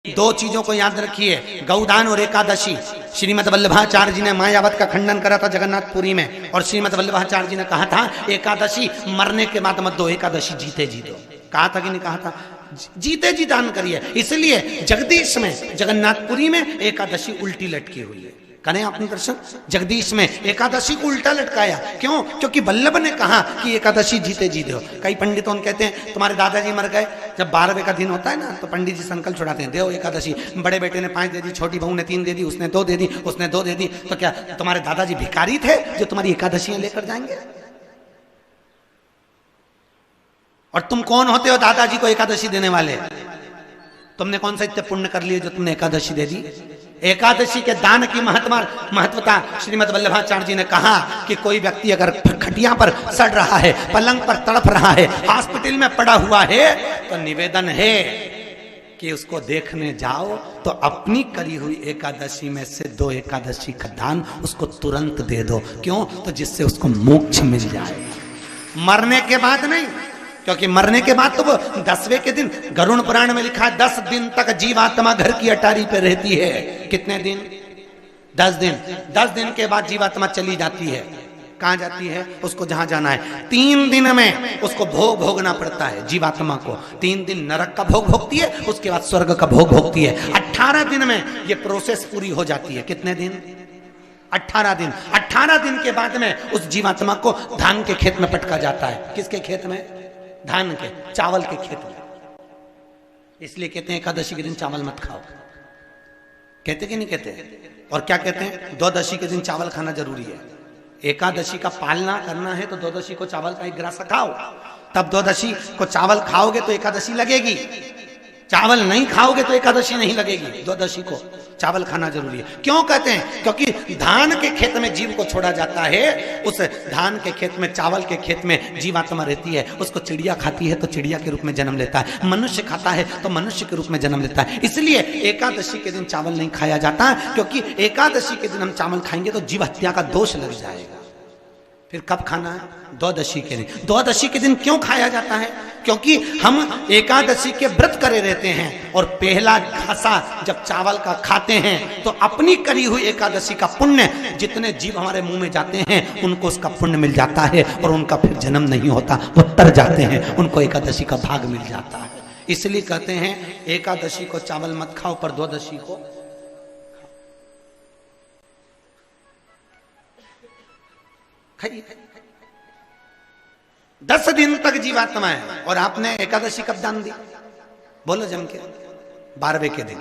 दो चीजों को याद रखिए, गौदान और एकादशी। श्रीमद वल्लभाचार्य जी ने मायावत का खंडन करा था जगन्नाथपुरी में, और श्रीमद वल्लभाचार्य जी ने कहा था एकादशी मरने के बाद मत दो, एकादशी जीते जी दो। कहा था कि नहीं कहा था? जीते जी दान करिए। इसलिए जगदीश में जगन्नाथपुरी में एकादशी उल्टी लटकी हुई है। करें आपने दर्शन? जगदीश में एकादशी को उल्टा लटकाया, क्यों? क्योंकि वल्लभ ने कहा कि एकादशी जीते जी दो। कई पंडितों कहते हैं तुम्हारे दादाजी मर गए, जब 12वें का दिन होता है ना तो पंडित जी संकल्प छुड़ाते हैं, दो एकादशी। बड़े बेटे ने 5 दे दी, छोटी बहू ने 3 दे दी, उसने 2 दे दी, उसने 2 दे दी। तो क्या तुम्हारे दादाजी भिखारी थे जो तुम्हारी एकादशियां लेकर जाएंगे? और तुम कौन होते हो दादाजी को एकादशी देने वाले? तुमने कौन सा इतने पुण्य कर लिए जो तुमने एकादशी दे दी? एकादशी के दान की महत्वता श्रीमद वल्लभाचार्य जी ने कहा कि कोई व्यक्ति अगर खटिया पर सड़ रहा है, पलंग पर तड़प रहा है, हॉस्पिटल में पड़ा हुआ है, तो निवेदन है कि उसको देखने जाओ तो अपनी करी हुई एकादशी में से 2 एकादशी का दान उसको तुरंत दे दो। क्यों? तो जिससे उसको मोक्ष मिल जाए, मरने के बाद नहीं। क्योंकि मरने के बाद तो वो 10वें के दिन, गरुड़ पुराण में लिखा है 10 दिन तक जीवात्मा घर की अटारी पे रहती है। कितने दिन? 10 दिन। 10 दिन के बाद जीवात्मा चली जाती है। कहां जाती है? उसको जहां जाना है। 3 दिन में उसको भोग भोगना पड़ता है जीवात्मा को। 3 दिन नरक का भोग भोगती है, उसके बाद स्वर्ग का भोग भोगती है। 18 दिन में ये प्रोसेस पूरी हो जाती है। कितने दिन? 18 दिन। 18 दिन के बाद में उस जीवात्मा को धान के खेत में पटका जाता है। किसके खेत में? धान के, चावल के खेत में। इसलिए कहते हैं एकादशी के दिन चावल मत खाओ। कहते कि नहीं कहते? और क्या कहते हैं? द्वादशी के दिन चावल खाना जरूरी है। एकादशी का पालना करना है तो द्वादशी को चावल का 1 गिलास खाओ, तब द्वादशी को चावल खाओगे तो एकादशी लगेगी। चावल नहीं खाओगे तो एकादशी नहीं लगेगी। द्वादशी को चावल खाना जरूरी है। क्यों कहते हैं? क्योंकि धान के खेत में जीव को छोड़ा जाता है, उस धान के खेत में, चावल के खेत में जीवात्मा रहती है। उसको चिड़िया खाती है तो चिड़िया के रूप में जन्म लेता है, मनुष्य खाता है तो मनुष्य के रूप में जन्म लेता है। इसलिए एकादशी के दिन चावल नहीं खाया जाता, क्योंकि एकादशी के दिन हम चावल खाएंगे तो जीव हत्या का दोष लग जाएगा। फिर कब खाना है? द्वादशी के दिन। द्वादशी के दिन क्यों खाया जाता है? क्योंकि हम एकादशी के व्रत करे रहते हैं, और पहला घासा जब चावल का खाते हैं तो अपनी करी हुई एकादशी का पुण्य, जितने जीव हमारे मुंह में जाते हैं उनको उसका पुण्य मिल जाता है, और उनका फिर जन्म नहीं होता, वो तर जाते हैं, उनको एकादशी का भाग मिल जाता है। इसलिए कहते हैं एकादशी को चावल मत खाओ, पर द्वादशी को खाइए। 10 दिन तक जीवात्मा है, और आपने एकादशी कब दान दी? बोलो जम के? 12वें के दिन।